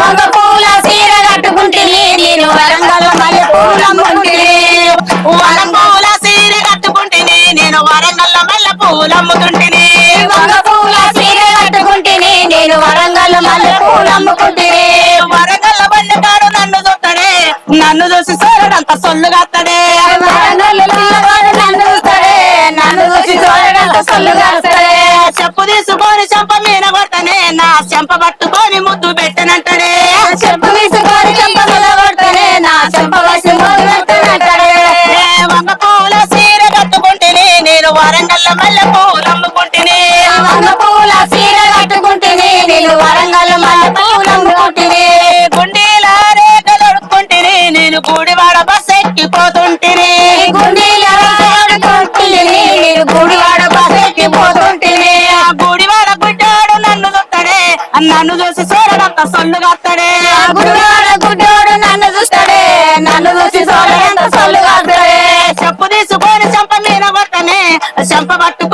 వంగ పూల సీర కట్టుకుంటిని నేను వరంగల్ మల్లె పూలు అమ్ముకుంటిని వరంగల్ సీర కట్టుకుంటేనే నేను వరంగల్ మల్లె పూలు అమ్ముతుంటిని వంగ పూల సీర కట్టుకుంటిని నేను వరంగల్ మల్లె పూలు అమ్ముకుంటిని వరంగల్ బండకాడు నన్ను చూస్తాడే నన్ను చూసి సోరడంత సొల్లుగాస్తాడే నన్ను చూసి చూడడంత సొల్లుగా చెప్పు తీసుకొని చెంప మీద కొడతానే నా చెంప పట్టుకొని ముద్దు పెట్టనంటాడే చెప్పు తీసుకొని చెంప మీద కొడతానే నా చెంప వేసి మొదలెట్టనంటాడే వంగ పూల సీర కట్టుకుంటేనే నేను వరంగల్ మల్లె పూలు అమ్ముకుంటేనే వంగ పూల సీర కట్టుకుంటేనే నేను వరంగల్ మల్లె పూలు అమ్ముకుంటేనే గుండీల రేఖలుడుకుంటేనే నేను గూడివాడ బస్ ఎక్కిపోతుంటేనే గుండీల ఆడుకుంటేనే నేను గుడివాడ బస్ ఎక్కిపోతుంటేనే గుడివాడ గుడ్డాడు నన్ను చూస్తాడే నన్ను చూసి చూడడంత సొల్లుగాస్తాడే గుడివాడ గుడ్డోడు నన్ను చూస్తాడే నన్ను చూసి చూడడంత సొల్లుగా చెప్పు తీసుకొని చెంప మీద కొట్టనే చెంప పట్టు